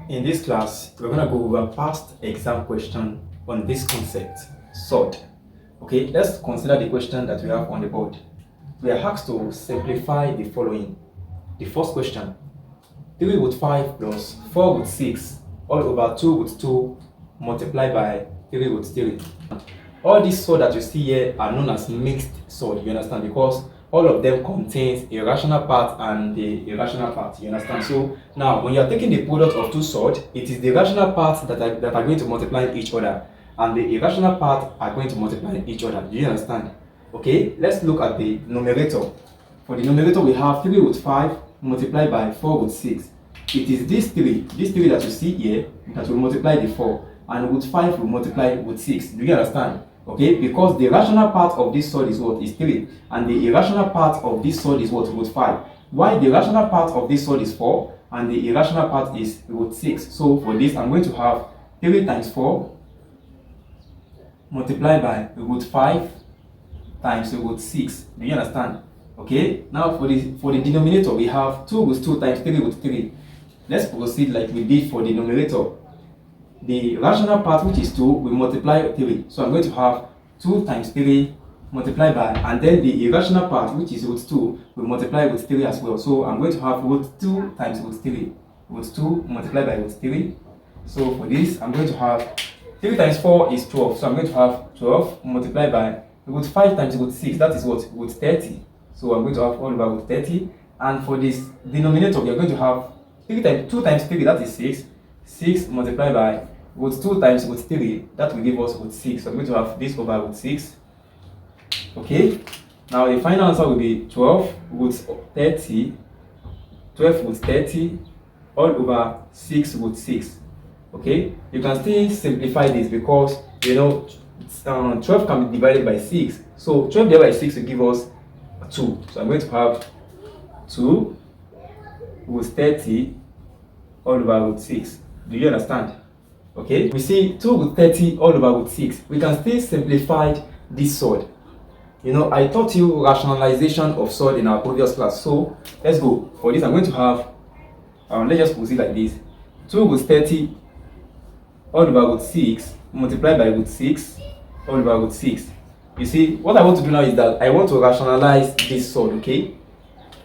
In this class, we're going to go over past exam question on this concept, sort. Okay, let's consider the question that we have on the board. We are asked to simplify the following. The first question, 3 root 5 plus 4 root 6 all over 2 root 2 multiplied by 3 root 3. All these sort that you see here are known as mixed sort, you understand, because all of them contains a rational part and the irrational part, you understand. So now when you are taking the product of two sorts, it is the rational parts that are going to multiply each other and the irrational part are going to multiply each other. Do you understand? Okay, let's look at the numerator. For the numerator, we have 3 root 5 multiplied by 4 root 6. It is this 3 that you see here that will multiply the 4, and root 5 will multiply root 6. Do you understand? Okay, because the rational part of this sort is what? Is 3, and the irrational part of this sort is what? Root 5. While the rational part of this sort is 4, and the irrational part is root 6. So for this, I'm going to have 3 times 4 multiplied by root 5 times root 6. Do you understand? Okay, now for the denominator, we have 2 root 2 times 3 root 3. Let's proceed like we did for the numerator. The rational part, which is 2, will multiply 3. So I'm going to have 2 times 3 multiplied by, and then the irrational part, which is root 2, will multiply root 3 as well. So I'm going to have root 2 times root 3. Root 2 multiplied by root 3. So for this, I'm going to have 3 times 4 is 12. So I'm going to have 12 multiplied by root 5 times root 6. That is what? Root 30. So I'm going to have all over root 30. And for this denominator, we are going to have 2 times 3, that is 6. 6 multiplied by root 2 times root 3, that will give us root 6. So I'm going to have this over root 6. Okay, now the final answer will be 12 root 30, 12 root 30 all over 6 root 6. Okay, you can still simplify this because you know 12 can be divided by 6. So 12 divided by 6 will give us 2. So I'm going to have 2 root 30 all over root 6. Do you understand? Okay, we see 2 root 30 all over root 6. We can still simplify this sort. You know, I taught you rationalization of sort in our previous class. So let's go. For this, I'm going to have, let's just proceed like this. 2 root 30 all over root 6 multiplied by root 6 all over root 6. You see, what I want to do now is that I want to rationalize this sort, okay?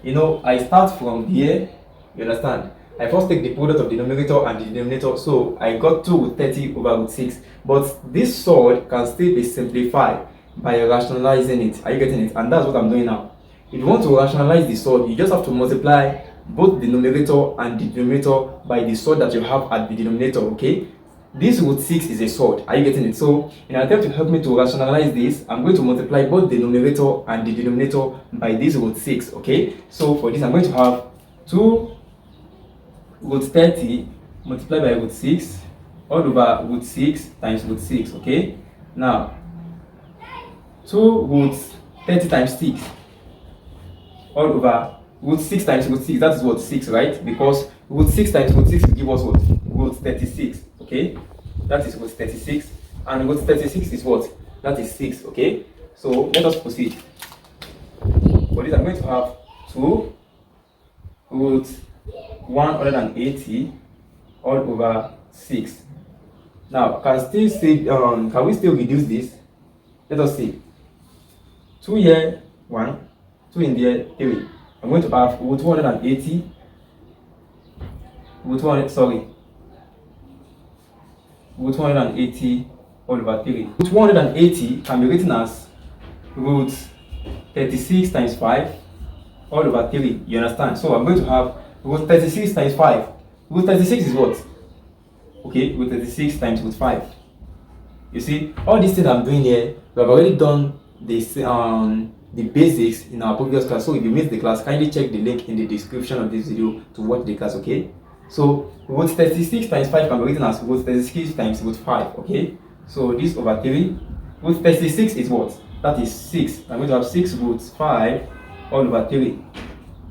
You know, I start from here, you understand? I first take the product of the numerator and the denominator, so I got 2 root 30 over root 6. But this sort can still be simplified by rationalizing it. Are you getting it? And that's what I'm doing now. If you want to rationalize the sort, you just have to multiply both the numerator and the denominator by the sort that you have at the denominator, okay? This root 6 is a sort. Are you getting it? So, in an attempt to help me to rationalize this, I'm going to multiply both the numerator and the denominator by this root 6, okay? So, for this, I'm going to have 2 root 30 multiplied by root 6 all over root 6 times root 6, okay? Now, 2 root 30 times 6 all over root 6 times root 6, that is what? 6, right? Because root 6 times root 6 will give us what? Root 36, okay? That is root 36. And root 36 is what? That is 6, okay? So, let us proceed. For this, I'm going to have 2 root 180 all over 6. Now, can we still reduce this? Let us see. 2 here, 1, 2 in there, 3. I'm going to have root 180, root 180 all over 3. Root 180 can be written as root 36 times 5 all over 3. You understand? So I'm going to have root 36 times 5. Root 36 is what? Okay, root 36 times root 5. You see, all these things I'm doing here, we have already done this, the basics in our previous class. So if you missed the class, kindly check the link in the description of this video to watch the class, okay? So root 36 times 5 can be written as root 36 times root 5, okay? So this over 3. Root 36 is what? That is 6. I'm going to have 6 root 5 all over 3.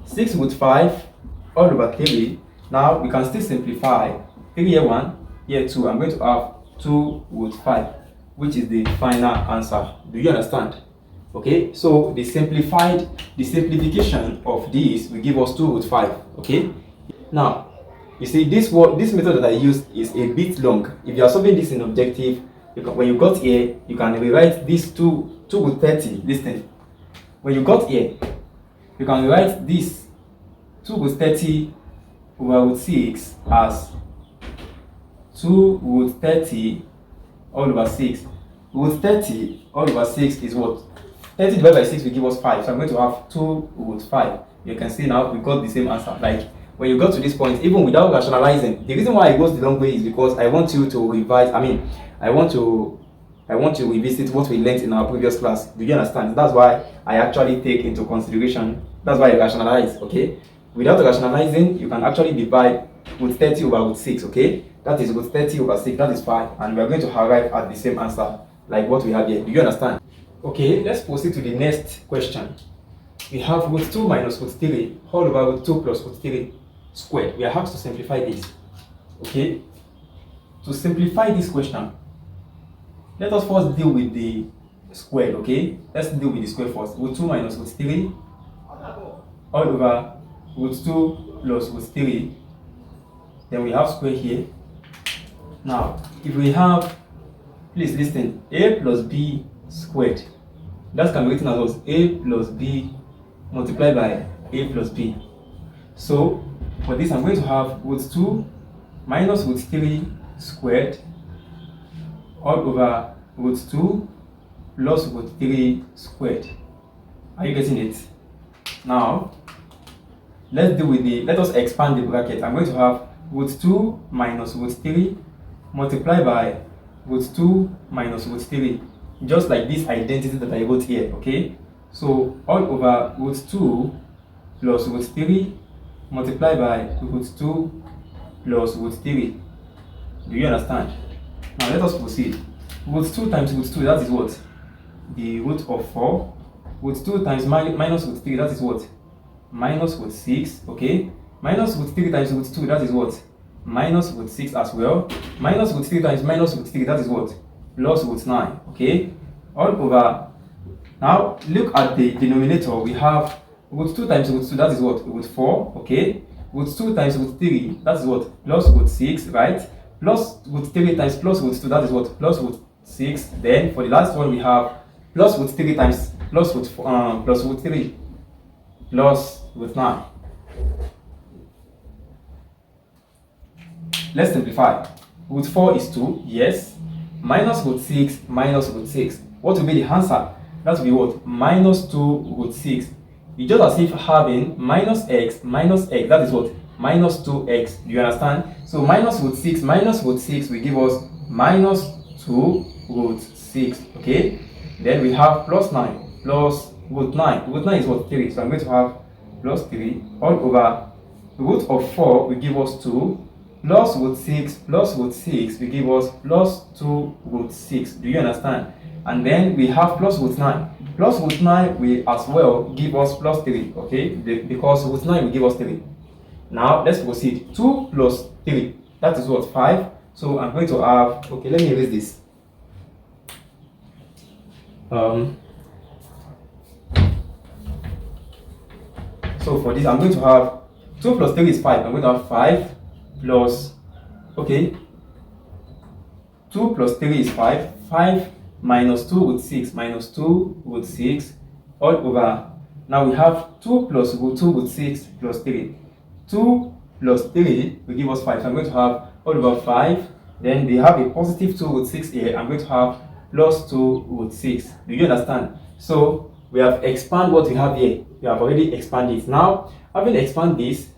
6 root 5 all over 3. Now we can still simplify. 3 here 1, here 2. I'm going to have 2 root 5, which is the final answer. Do you understand? Okay, so the simplification of this will give us 2 root 5. Okay, now You see, this method that I used is a bit long. If you are solving this in objective, when you got here, you can rewrite this 2 with 30. Listen, when you got here, you can rewrite this 2 with 30 over root 6 as 2 root 30 all over 6. Root 30 all over 6 is what? 30 divided by 6 will give us 5. So I'm going to have 2 root 5. You can see now we got the same answer. Like, when you got to this point, even without rationalizing, the reason why I go the long way is because I want you to revise. I want to revisit what we learned in our previous class. Do you understand? That's why I actually take into consideration. That's why I rationalize. Okay. Without rationalizing, you can actually divide root 30 over root 6. Okay. That is root 30 over 6. That is 5, and we are going to arrive at the same answer like what we have here. Do you understand? Okay. Let's proceed to the next question. We have root 2 minus root 3 all over root 2 plus root 3 squared. We are asked to simplify this. Okay. To simplify this question, let us first deal with the squared. Okay. Let's deal with the square first. Root 2 minus root 3 all over root 2 plus root 3. Then we have square here. Now, if we have, please listen, a plus b squared, that can be written as a plus b multiplied by a plus b. So, for this, I'm going to have root 2 minus root 3 squared all over root 2 plus root 3 squared. Are you getting it? Now, let us expand the bracket. I'm going to have root 2 minus root 3 multiplied by root 2 minus root 3. Just like this identity that I wrote here, okay? So, all over root 2 plus root 3 multiplied by root 2 plus root 3. Do you understand? Now let us proceed. Root 2 times root 2, that is what? The root of 4. Root 2 times minus root 3, that is what? Minus root 6, okay? Minus root 3 times root 2, that is what? Minus root 6 as well. Minus root 3 times minus root 3, that is what? Plus root 9, okay? All over. Now look at the denominator. We have root 2 times root 2, that is what? Root 4, okay? Root 2 times root 3, that is what? Plus root 6, right? Plus root 3 times plus root 2, that is what? Plus root 6. Then for the last one, we have plus root 3 times plus root 3 plus root 9. Let's simplify. Root 4 is 2, yes. Minus root 6 minus root 6. What will be the answer? That will be what? Minus 2 root 6. It's just as if having minus x, that is what? Minus 2x. Do you understand? So minus root 6 will give us minus 2 root 6. Okay? Then we have plus 9 plus root 9. Root 9 is what? 3. So I'm going to have plus 3 all over root of 4 will give us 2 plus root 6 will give us plus 2 root 6. Do you understand? And then we have plus root 9. Plus root 9 will as well give us plus 3, okay? Because root 9 will give us 3. Now, let's proceed. 2 plus 3, that is what? 5. So, I'm going to have, okay, let me erase this. So, for this, I'm going to have 2 plus 3 is 5. I'm going to have 5 plus, okay, 2 plus 3 is 5. 5 minus 2 root 6 minus 2 root 6 all over. Now we have 2 plus root 2 root 6 plus 3. 2 plus 3 will give us 5. So I'm going to have all over 5. Then we have a positive 2 root 6 here. I'm going to have plus 2 root 6. Do you understand? So we have expanded what we have here. We have already expanded it. Now, having expanded this,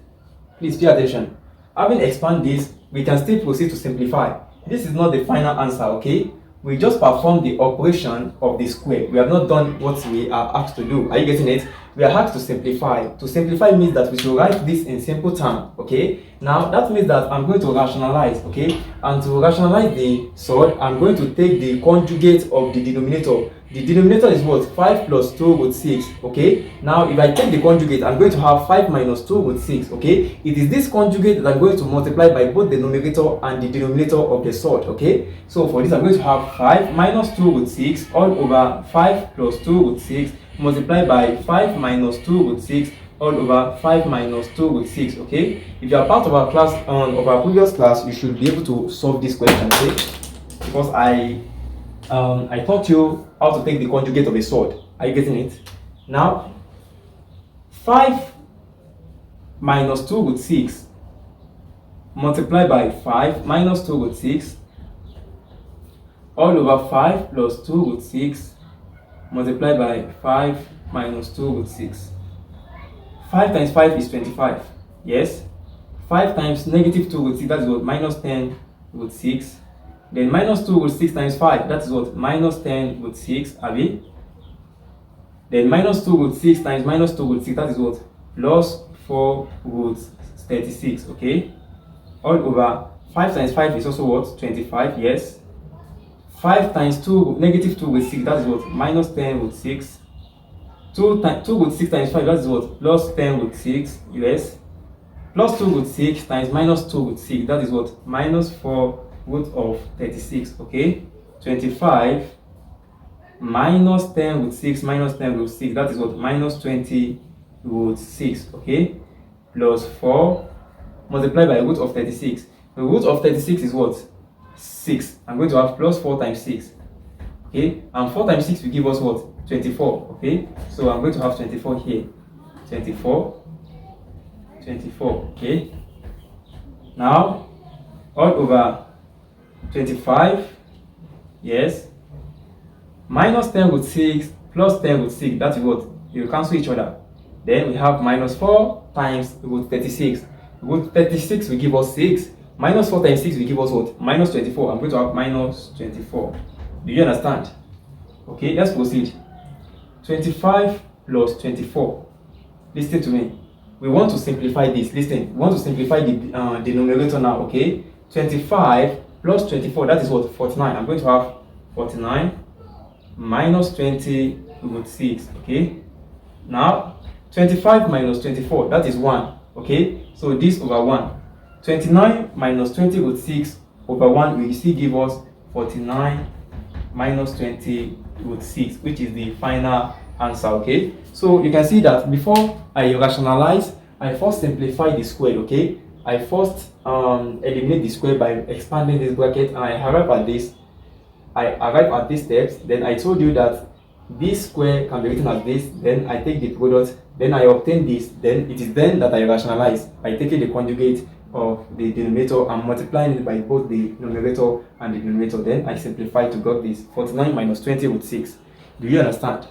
please pay attention. Having expanded this, we can still proceed to simplify. This is not the final answer, okay? We just performed the operation of the square. We have not done what we are asked to do. Are you getting it? We are asked to simplify. To simplify means that we should write this in simple terms, okay? Now, that means that I'm going to rationalize, okay? And to rationalize the sort, I'm going to take the conjugate of the denominator. The denominator is what? 5 plus 2 root 6, okay? Now, if I take the conjugate, I'm going to have 5 minus 2 root 6, okay? It is this conjugate that I'm going to multiply by both the numerator and the denominator of the sort, okay? So, for this, I'm going to have 5 minus 2 root 6 all over 5 plus 2 root 6 multiplied by 5 minus 2 root 6 all over 5 minus 2 root 6. Okay, if you are part of our class, of our previous class, you should be able to solve this question. Okay, because I taught you how to take the conjugate of a sword. Are you getting it? Now 5 minus 2 root 6 multiplied by 5 minus 2 root 6 all over 5 plus 2 root 6 multiplied by 5 minus 2 root 6. 5 times 5 is 25. Yes. 5 times negative 2 root 6, that is what? Minus 10 root 6. Then minus 2 root 6 times 5, that is what? Minus 10 root 6, abi? Then minus 2 root 6 times minus 2 root 6, that is what? Plus 4 root 36, okay? All over 5 times 5 is also what? 25, yes. 5 times 2, negative 2 root 6, that is what? Minus 10 root 6. 2 root 6 times 5, that is what? Plus 10 root 6, yes. Plus 2 root 6 times minus 2 root 6, that is what? Minus 4 root of 36, okay? 25 minus 10 root 6 minus 10 root 6, that is what? Minus 20 root 6, okay? Plus 4 multiplied by root of 36. The root of 36 is what? 6. I'm going to have plus 4 times 6, okay? And 4 times 6 will give us what? 24, okay? So I'm going to have 24 here. 24, okay? Now, all over 25, yes, minus 10 root 6 plus 10 root 6, that is what? You cancel each other. Then we have minus 4 times root 36. Root 36 will give us 6. Minus 4 times 6 will give us what? Minus 24. I'm going to have minus 24. Do you understand? Okay, let's proceed. 25 plus 24. Listen to me. We want to simplify this. Listen, we want to simplify the denominator now, okay? 25 plus 24, that is what? 49. I'm going to have 49 minus 20 root 6, okay? Now, 25 minus 24, that is 1, okay? So this over 1. 29 minus 20 root 6 over 1 will still give us 49 minus 20 root 6, which is the final answer, okay? So you can see that before I rationalize, I first simplify the square, okay? I first eliminate the square by expanding this bracket, and I arrive at this. I arrive at these steps. Then I told you that this square can be written as this. Then I take the product. Then I obtain this. Then it is then that I rationalize by taking the conjugate of the denominator and multiplying it by both the numerator and the denominator. Then I simplify to get this 49 minus 20 root 6. Do you understand?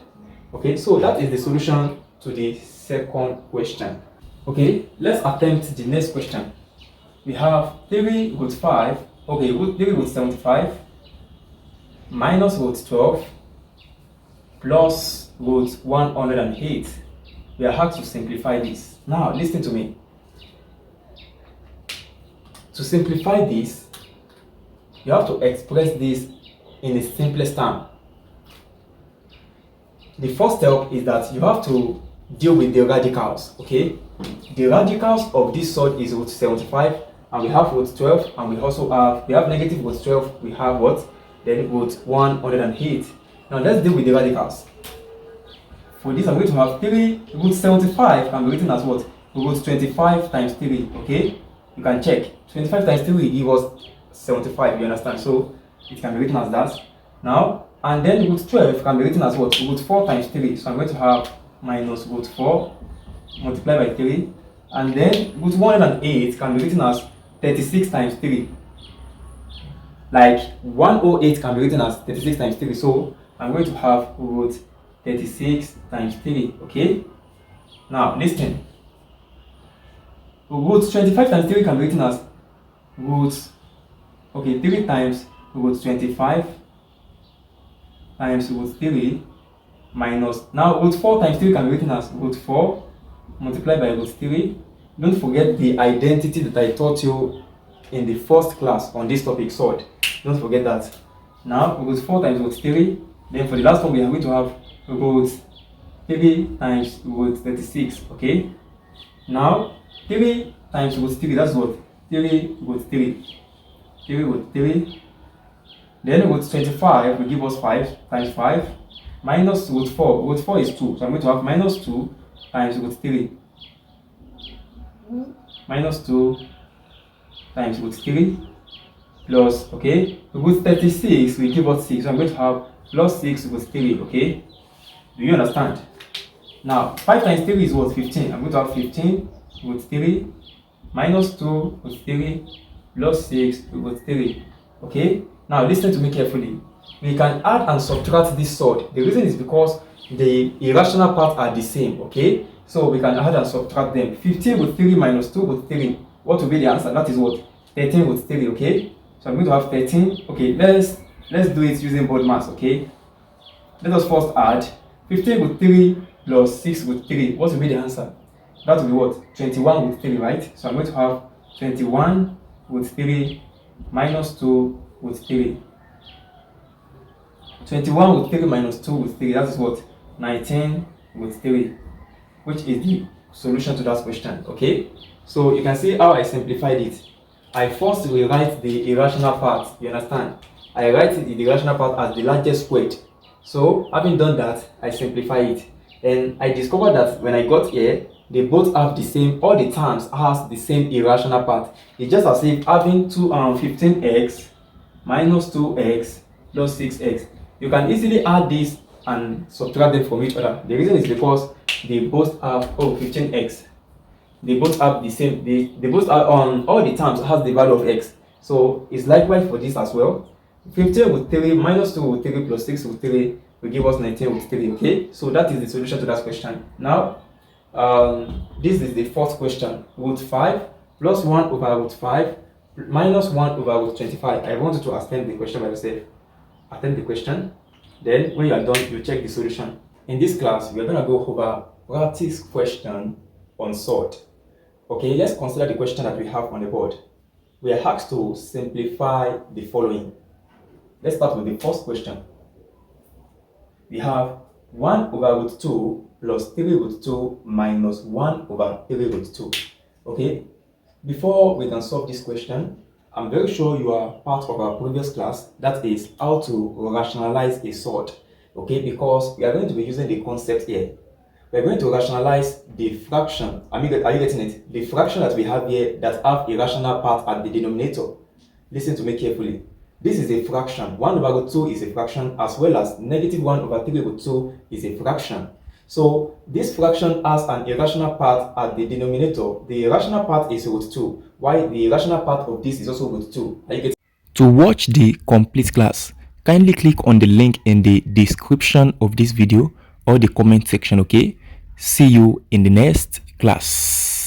Okay, so that is the solution to the second question. Okay, let's attempt the next question. We have 3 root 5, okay, 3 root 75 minus root 12 plus root 108. We are asked to simplify this. Now, listen to me. To simplify this, you have to express this in the simplest term. The first step is that you have to deal with the radicals, okay? The radicals of this sword is root 75, and we have root 12, and we have negative root 12, we have what? Then root 108. Now let's deal with the radicals. For this, I'm going to have 3 root 75 can be written as what? Root 25 times 3, okay? You can check. 25 times 3 will give us 75, you understand? So it can be written as that. Now, and then root 12 can be written as what? Root 4 times 3. So I'm going to have minus root 4 multiplied by 3. And then root 108 can be written as 36 times 3. Like 108 can be written as 36 times 3. So I'm going to have root 36 times 3. Okay? Now listen. Root 25 times 3 can be written as root, okay, 3 times root 25 times root 3 minus, now root 4 times 3 can be written as root 4 multiplied by root 3. Don't forget the identity that I taught you in the first class on this topic, sword. Don't forget that. Now root 4 times root 3. Then for the last one we are going to have root 3 times root 36. Okay? Now 3 times root 3, that's what? 3 root 3. 3 root 3. Then root 25 will give us 5 times 5 minus root 4. Root 4 is 2. So I'm going to have minus 2 times root 3. minus 2 times root 3 plus, okay, root 36 will give us 6. So I'm going to have plus 6 root 3, okay? Do you understand? Now, 5 times 3 is what? 15. I'm going to have 15 root 3 minus 2 root 3 plus 6 root 3, okay? Now, listen to me carefully. We can add and subtract this sort. The reason is because the irrational parts are the same, okay? So we can add and subtract them. 15 root 3 minus 2 root 3. What will be the answer? That is what? 13 root 3, okay? So I'm going to have 13. Okay, let's do it using board maths, okay? Let us first add 15 root 3 plus 6 root 3. What will be the answer? That will be what? 21 root 3, right? So I'm going to have 21 root 3 minus 2 root 3. 21 root 3 minus 2 root 3, that is what? 19 root 3, which is the solution to that question, okay? So you can see how I simplified it. I first rewrite the irrational part, you understand? I write the irrational part as the largest squared. So having done that, I simplify it. And I discovered that when I got here, they both have the same, all the terms has the same irrational part. It's just as if having 15x minus 2x plus 6x. You can easily add this and subtract them from each other. The reason is because they both have 15x. They both have the same, they both are on all the terms has the value of x. So it's likewise for this as well. 15 root 3 minus 2 root 3 plus 6 root 3 will give us 19 root 3, okay? So that is the solution to that question. Now, this is the fourth question. Root 5 plus 1 over root 5 minus 1 over root 25. I want you to attempt the question by yourself. Attempt the question. Then when you are done, you check the solution. In this class, we are going to go over practice question on sort. Okay, let's consider the question that we have on the board. We are asked to simplify the following. Let's start with the first question. We have 1 over root 2 plus 3 root 2 minus 1 over 3 root 2. Okay, before we can solve this question, I'm very sure you are part of our previous class, that is how to rationalize a sort. Okay, because we are going to be using the concept here. We're going to rationalize the fraction. Are you getting it? The fraction that we have here that have irrational part at the denominator. Listen to me carefully. This is a fraction. 1 over root 2 is a fraction, as well as negative 1 over 3 root 2 is a fraction. So this fraction has an irrational part at the denominator. The irrational part is root 2, while the irrational part of this is also root 2. Are you getting? To watch the complete class, kindly click on the link in the description of this video or the comment section, okay? See you in the next class.